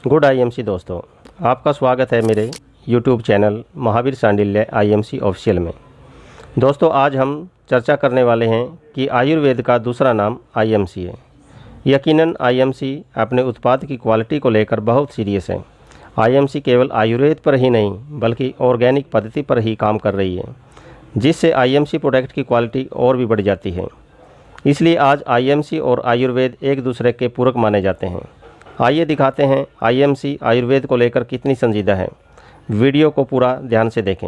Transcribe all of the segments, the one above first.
Good IMC दोस्तों, आपका स्वागत है मेरे YouTube channel Mahavir Sandilya IMC official में। दोस्तों, आज हम चर्चा करने वाले हैं कि आयुर्वेद का दूसरा नाम आईएमसी है। यकीनन आईएमसी अपने उत्पाद की क्वालिटी को लेकर बहुत सीरियस है। आईएमसी केवल आयुर्वेद पर ही नहीं बल्कि ऑर्गेनिक पद्धति पर ही काम कर रही है, जिससे आईएमसी प्रोडक्ट की क्वालिटी और भी बढ़ जाती है। इसलिए आज आईएमसी और आयुर्वेद एक दूसरे के पूरक माने जाते हैं। आइए दिखाते हैं आईएमसी आयुर्वेद को लेकर कितनी संजीदा है। वीडियो को पूरा ध्यान से देखें।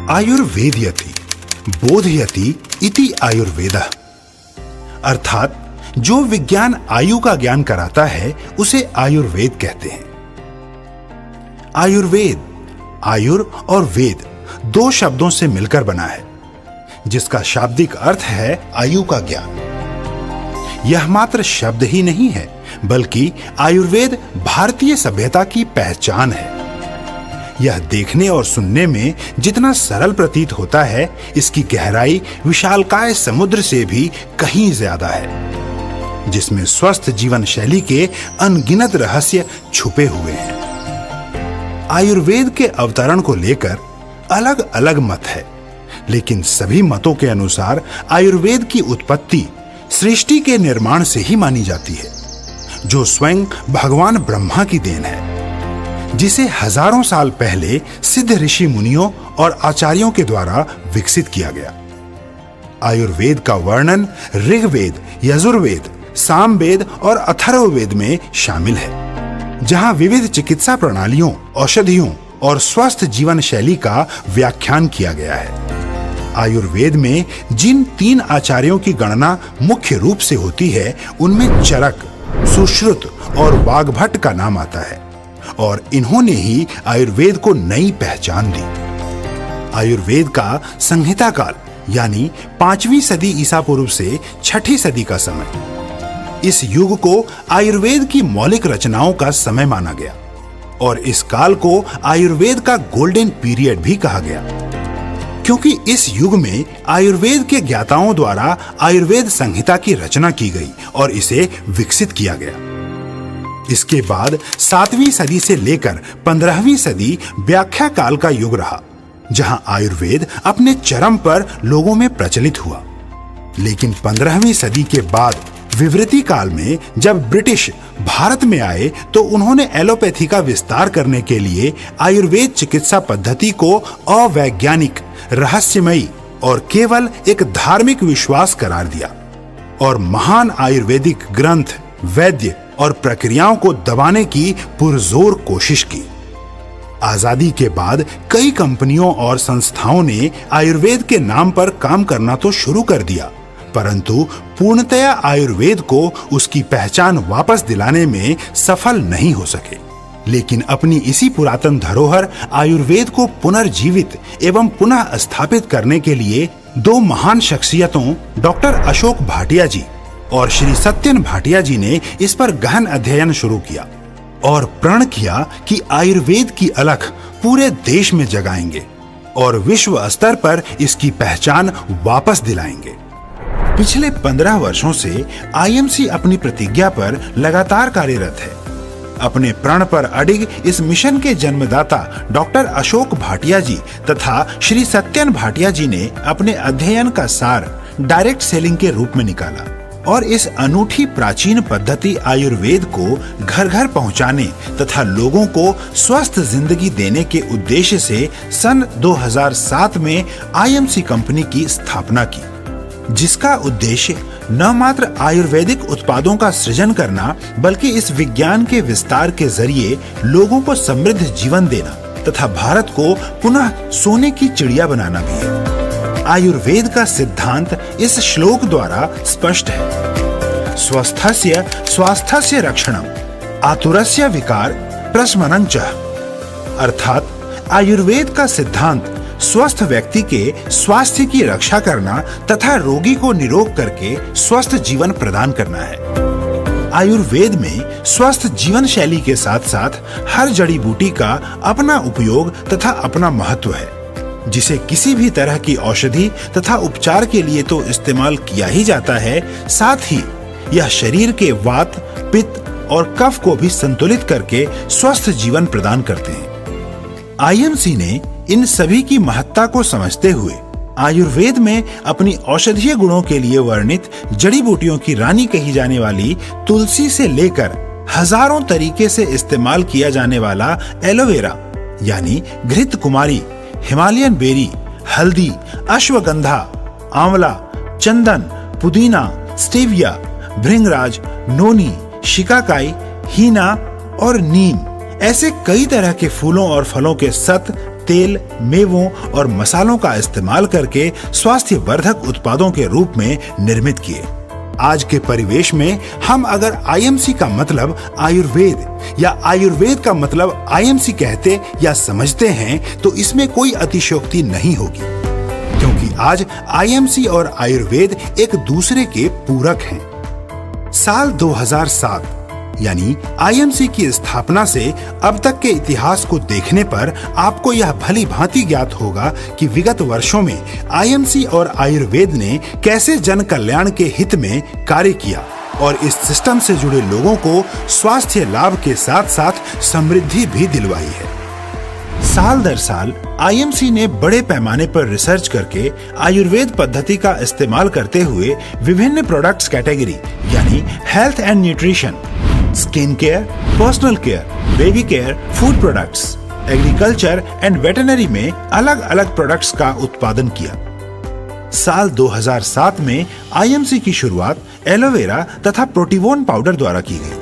आयुर्वेदयति बोधयति इति आयुर्वेदः, अर्थात जो विज्ञान आयु का ज्ञान कराता है उसे आयुर्वेद कहते हैं। आयुर्वेद आयुर और वेद दो शब्दों से मिलकर बना है, जिसका शाब्दिक अर्थ है आयु का ज्ञान। यह मात्र शब्द ही नहीं है, बल्कि आयुर्वेद भारतीय सभ्यता की पहचान है। यह देखने और सुनने में जितना सरल प्रतीत होता है, इसकी गहराई विशालकाय समुद्र से भी कहीं ज्यादा है, जिसमें स्वस्थ जीवन शैली के अनगिनत रहस्य छुपे हुए हैं। आयुर्वेद के अवतरण को लेकर अलग अलग मत है, लेकिन सभी मतों के अनुसार आयुर्वेद की उत्पत्ति सृष्टि के निर्माण से ही मानी जाती है, जो स्वयं भगवान ब्रह्मा की देन है, जिसे हजारों साल पहले सिद्ध ऋषि मुनियों और आचार्यों के द्वारा विकसित किया गया। आयुर्वेद का वर्णन ऋग्वेद, यजुर्वेद, सामवेद और अथर्ववेद में शामिल है, जहां विविध चिकित्सा प्रणालियों, औषधियों और स्वस्थ जीवन शैली का व्याख्यान किया गया है। आयुर्वेद में जिन 3 आचार्यों की गणना मुख्य रूप से होती है, उनमें चरक, सुश्रुत और वाग्भट का नाम आता है, और इन्होंने ही आयुर्वेद को नई पहचान दी। आयुर्वेद का संहिता काल यानी 5वीं सदी ईसा पूर्व से 6ठी सदी का समय, इस युग को आयुर्वेद की मौलिक रचनाओं का समय माना गया, और इस काल को आयुर्वेद का गोल्डन पीरियड भी कहा गया, क्योंकि इस युग में आयुर्वेद के ज्ञाताओं द्वारा आयुर्वेद संहिता की रचना की गई और इसे विकसित किया गया। इसके बाद 7वीं सदी से लेकर 15वीं सदी व्याख्या काल का युग रहा, जहां आयुर्वेद अपने चरम पर लोगों में प्रचलित हुआ। लेकिन 15वीं सदी के बाद विवृति काल में जब ब्रिटिश भारत में आए, तो उन्होंने एलोपैथी का विस्तार करने के लिए आयुर्वेद चिकित्सा पद्धति को अवैज्ञानिक, रहस्यमयी और केवल एक धार्मिक विश्वास करार दिया, और महान आयुर्वेदिक ग्रंथ, वैद्य और प्रक्रियाओं को दबाने की पुरजोर कोशिश की। आजादी के बाद कई कंपनियों और संस्थाओं ने आयुर्वेद के नाम पर काम करना तो शुरू कर दिया, परंतु पूर्णतया आयुर्वेद को उसकी पहचान वापस दिलाने में सफल नहीं हो सके। लेकिन अपनी इसी पुरातन धरोहर आयुर्वेद को पुनर्जीवित एवं पुनः स्थापित करने के लिए 2 महान शख्सियतों डॉक्टर अशोक भाटिया जी और श्री सत्यन भाटिया जी ने इस पर गहन अध्ययन शुरू किया और प्रण किया कि आयुर्वेद की अलख पूरे देश में जगाएंगे और विश्व स्तर पर इसकी पहचान वापस दिलाएंगे। पिछले 15 वर्षों से आईएमसी अपनी प्रतिज्ञा पर लगातार कार्यरत है। अपने प्रण पर अडिग इस मिशन के जन्मदाता डॉक्टर अशोक भाटिया जी तथा श्री सत्यन भाटिया जी ने अपने अध्ययन का सार डायरेक्ट सेलिंग के रूप में निकाला, और इस अनूठी प्राचीन पद्धति आयुर्वेद को घर घर पहुंचाने तथा लोगों को स्वस्थ जिंदगी देने के उद्देश्य से सन 2007 में आईएमसी कंपनी की स्थापना की, जिसका उद्देश्य न मात्र आयुर्वेदिक उत्पादों का सृजन करना, बल्कि इस विज्ञान के विस्तार के जरिए लोगों को समृद्ध जीवन देना तथा भारत को पुनः सोने की चिड़िया बनाना भी है। आयुर्वेद का सिद्धांत इस श्लोक द्वारा स्पष्ट है। स्वस्थस्य स्वास्थ्यस्य रक्षणम, आतुरस्य विकार प्रशमनं च। अर्थात आयुर्वेद का सिद्धांत स्वस्थ व्यक्ति के स्वास्थ्य की रक्षा करना तथा रोगी को निरोग करके स्वस्थ जीवन प्रदान करना है। आयुर्वेद में स्वस्थ जीवन शैली के साथ साथ हर जड़ी बूटी का अपना उपयोग तथा अपना महत्व है, जिसे किसी भी तरह की औषधि तथा उपचार के लिए तो इस्तेमाल किया ही जाता है, साथ ही यह शरीर के वात, पित्त और कफ को भी संतुलित करके स्वस्थ जीवन प्रदान करते हैं। आईएमसी ने इन सभी की महत्ता को समझते हुए आयुर्वेद में अपनी औषधीय गुणों के लिए वर्णित जड़ी बूटियों की रानी कही जाने वाली तुलसी से लेकर हजारों तरीके से इस्तेमाल किया जाने वाला एलोवेरा यानी घृत कुमारी, हिमालयन बेरी, हल्दी, अश्वगंधा, आंवला, चंदन, पुदीना, स्टेविया, भृंगराज, नोनी, शिकाकाई, हीना और नीम ऐसे कई तरह के फूलों और फलों के सत, तेल, मेवों और मसालों का इस्तेमाल करके स्वास्थ्य वर्धक उत्पादों के रूप में निर्मित किए। आज के परिवेश में हम अगर आईएमसी का मतलब आयुर्वेद या आयुर्वेद का मतलब आईएमसी कहते या समझते हैं तो इसमें कोई अतिशयोक्ति नहीं होगी, क्योंकि आज आईएमसी और आयुर्वेद एक दूसरे के पूरक हैं। साल 2007 यानी आईएमसी की स्थापना से अब तक के इतिहास को देखने पर आपको यह भली भांति ज्ञात होगा कि विगत वर्षों में आईएमसी और आयुर्वेद ने कैसे जन कल्याण के हित में कार्य किया और इस सिस्टम से जुड़े लोगों को स्वास्थ्य लाभ के साथ साथ समृद्धि भी दिलवाई है। साल दर साल आईएमसी ने बड़े पैमाने पर रिसर्च करके आयुर्वेद पद्धति का इस्तेमाल करते हुए विभिन्न प्रोडक्ट्स कैटेगरी यानी health and nutrition, skin care, personal care, baby care, food products, agriculture and veterinary में अलग अलग प्रोडक्ट्स का उत्पादन किया। साल 2007 में आईएमसी की शुरुआत एलोवेरा तथा प्रोटीवोन पाउडर द्वारा की गई।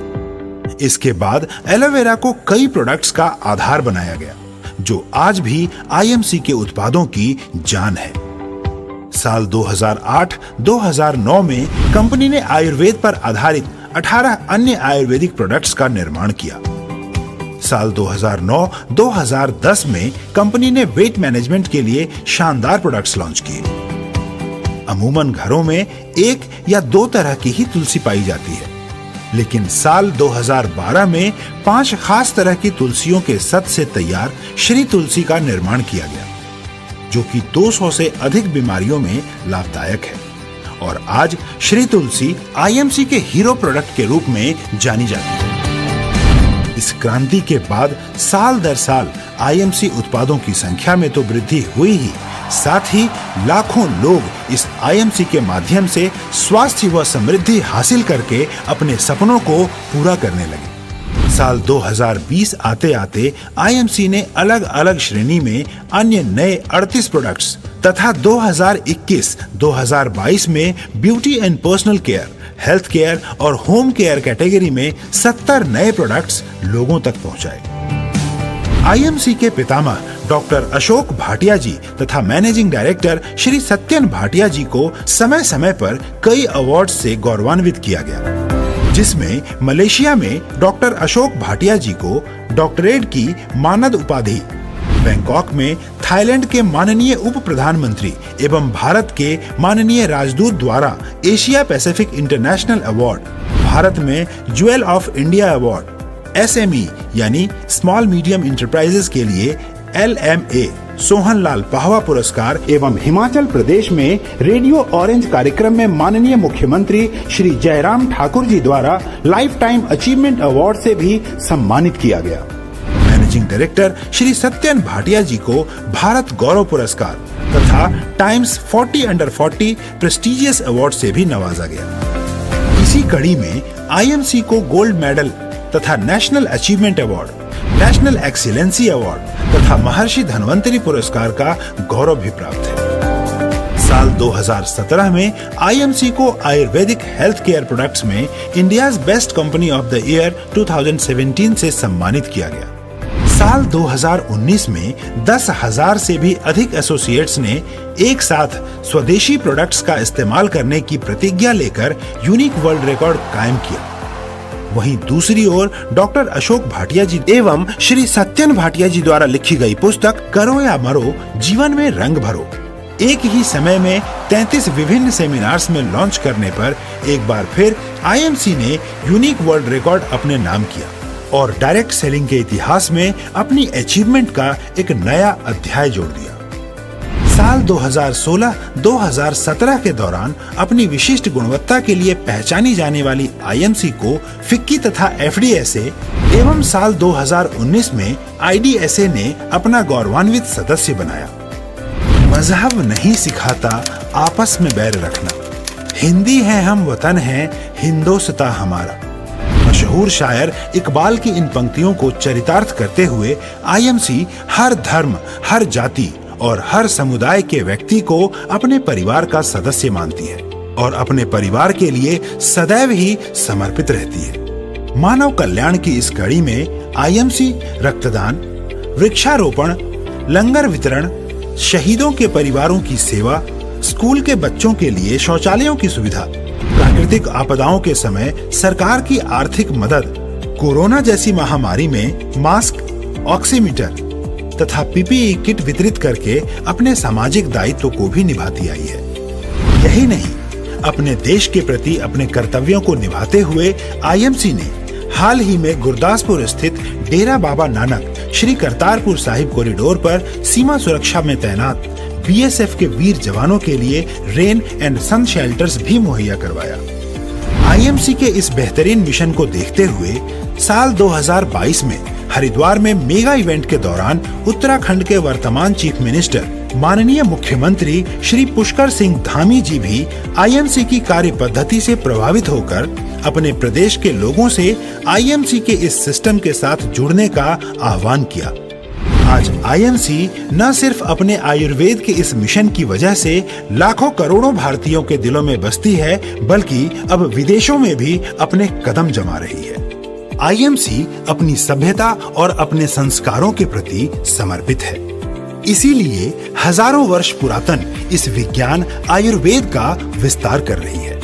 इसके बाद एलोवेरा को कई प्रोडक्ट्स का आधार बनाया गया, जो आज भी आईएमसी के उत्पादों की जान है। साल 2008-2009 में कंपनी ने आयुर्वेद पर आधारित 18 अन्य आयुर्वेदिक प्रोडक्ट्स का निर्माण किया। साल 2009-2010 में कंपनी ने वेट मैनेजमेंट के लिए शानदार प्रोडक्ट्स लॉन्च किए। अमूमन घरों में एक या दो तरह की ही तुलसी पाई जाती है, लेकिन साल 2012 में 5 खास तरह की तुलसियों के सत से तैयार श्री तुलसी का निर्माण किया गया, जो कि 200 से अधिक बीमारियों में लाभदायक है और आज श्री तुलसी आईएमसी के हीरो प्रोडक्ट के रूप में जानी जाती है। इस क्रांति के बाद साल दर साल आईएमसी उत्पादों की संख्या में तो वृद्धि हुई ही, साथ ही लाखों लोग इस आईएमसी के माध्यम से स्वास्थ्य व समृद्धि हासिल करके अपने सपनों को पूरा करने लगे। साल 2020 आते आते आईएमसी ने अलग अलग श्रेणी में अन्य नए 38 प्रोडक्ट्स तथा 2021-2022 में beauty and personal care, health care और होम केयर कैटेगरी में 70 नए प्रोडक्ट्स लोगों तक पहुंचाए। आईएमसी के पितामह डॉक्टर अशोक भाटिया जी तथा मैनेजिंग डायरेक्टर श्री सत्यन भाटिया जी को समय समय पर कई अवार्ड से गौरवान्वित किया गया, जिसमें मलेशिया में डॉक्टर अशोक भाटिया जी को डॉक्टरेट की मानद उपाधि, बैंकॉक में थाईलैंड के माननीय उप प्रधानमंत्री एवं भारत के माननीय राजदूत द्वारा Asia Pacific international award, Bharat में jewel of India award, SME यानी स्मॉल मीडियम इंटरप्राइजेस के लिए LMA सोहनलाल पाहवा पुरस्कार एवं हिमाचल प्रदेश में रेडियो ऑरेंज कार्यक्रम में माननीय मुख्यमंत्री श्री जयराम ठाकुर जी द्वारा लाइफ टाइम अचीवमेंट अवार्ड से भी सम्मानित किया गया। मैनेजिंग डायरेक्टर श्री सत्यन भाटिया जी को भारत गौरव पुरस्कार तथा टाइम्स 40 अंडर 40 प्रेस्टिजियस अवार्ड से भी नवाजा गया। इसी कड़ी में आईएमसी को गोल्ड मेडल तथा national achievement award, national excellency award तथा महर्षि धन्वंतरी पुरस्कार का गौरव भी प्राप्त है। साल 2017 में आईएमसी को आयुर्वेदिक हेल्थ केयर प्रोडक्ट्स में India's best company of the year 2017 से सम्मानित किया गया। साल 2019 में 10,000 से भी अधिक एसोसिएट्स ने एक साथ स्वदेशी प्रोडक्ट्स का इस्तेमाल करने की प्रतिज्ञा लेकर यूनिक वर्ल्ड रिकॉर्ड कायम किया। वहीं दूसरी ओर डॉक्टर अशोक भाटिया जी एवं श्री सत्यन भाटिया जी द्वारा लिखी गई पुस्तक करो या मरो, जीवन में रंग भरो एक ही समय में 33 विभिन्न सेमिनार्स में लॉन्च करने पर एक बार फिर आईएमसी ने यूनिक वर्ल्ड रिकॉर्ड अपने नाम किया और डायरेक्ट सेलिंग के इतिहास में अपनी अचीवमेंट का एक नया अध्याय जोड़ दिया। साल 2016-2017 के दौरान अपनी विशिष्ट गुणवत्ता के लिए पहचानी जाने वाली आईएमसी को फिक्की तथा एफडीएसए एवं साल 2019 में आईडीएसए ने अपना गौरवान्वित सदस्य बनाया। मजहब नहीं सिखाता आपस में बैर रखना, हिंदी है हम वतन है हिंदोस्तां हमारा। मशहूर शायर इकबाल की इन पंक्तियों को चरितार्थ करते हुए आईएमसी हर धर्म, हर जाति और हर समुदाय के व्यक्ति को अपने परिवार का सदस्य मानती है और अपने परिवार के लिए सदैव ही समर्पित रहती है। मानव कल्याण की इस कड़ी में आईएमसी रक्तदान, वृक्षारोपण, लंगर वितरण, शहीदों के परिवारों की सेवा, स्कूल के बच्चों के लिए शौचालयों की सुविधा, प्राकृतिक आपदाओं के समय सरकार की आर्थिक मदद, कोरोना जैसी महामारी में मास्क, ऑक्सीमीटर तथा पीपीई किट वितरित करके अपने सामाजिक दायित्व को भी निभाती आई है। यही नहीं, अपने देश के प्रति अपने कर्तव्यों को निभाते हुए आईएमसी ने हाल ही में गुरदासपुर स्थित डेरा बाबा नानक श्री करतारपुर साहिब कॉरिडोर पर सीमा सुरक्षा में तैनात बीएसएफ के वीर जवानों के लिए रेन एंड सन शेल्टर्स भी मुहैया करवाया। आईएमसी के इस बेहतरीन मिशन को देखते हुए साल 2022 में हरिद्वार में मेगा इवेंट के दौरान उत्तराखंड के वर्तमान चीफ मिनिस्टर माननीय मुख्यमंत्री श्री पुष्कर सिंह धामी जी भी आईएमसी की कार्य पद्धति से प्रभावित होकर अपने प्रदेश के लोगों से आईएमसी के इस सिस्टम के साथ जुड़ने का आह्वान किया। आज आईएमसी न सिर्फ अपने आयुर्वेद के इस मिशन की वजह से लाखों करोड़ों भारतीयों के दिलों में बसती है, बल्कि अब विदेशों में भी अपने कदम जमा रही है। आईएमसी अपनी सभ्यता और अपने संस्कारों के प्रति समर्पित है। इसीलिए हजारों वर्ष पुरातन इस विज्ञान आयुर्वेद का विस्तार कर रही है।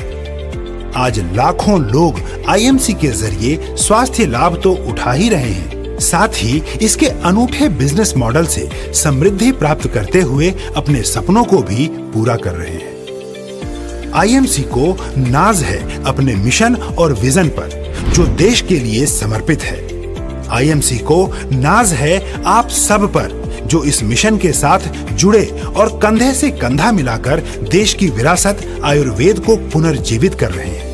आज लाखों लोग आईएमसी के जरिए स्वास्थ्य लाभ तो उठा ही रहे हैं, साथ ही इसके अनूठे बिजनेस मॉडल से समृद्धि प्राप्त करते हुए अपने सपनों को भी पूरा कर रहे हैं। आईएमसी को नाज है अपने मिशन और विजन पर जो देश के लिए समर्पित है। आईएमसी को नाज है आप सब पर जो इस मिशन के साथ जुड़े और कंधे से कंधा मिलाकर देश की विरासत आयुर्वेद को पुनर्जीवित कर रहे हैं।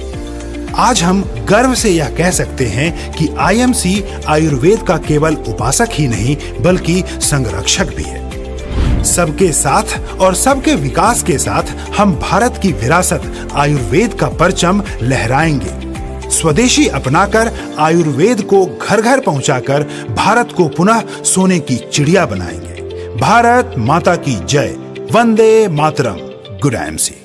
आज हम गर्व से यह कह सकते हैं कि आईएमसी आयुर्वेद का केवल उपासक ही नहीं बल्कि संरक्षक भी है। सबके साथ और सबके विकास के साथ हम भारत की विरासत आयुर्वेद का परचम लहराएंगे। स्वदेशी अपनाकर आयुर्वेद को घर घर पहुंचाकर भारत को पुनः सोने की चिड़िया बनाएंगे। भारत माता की जय। वंदे मातरम। Good IMC.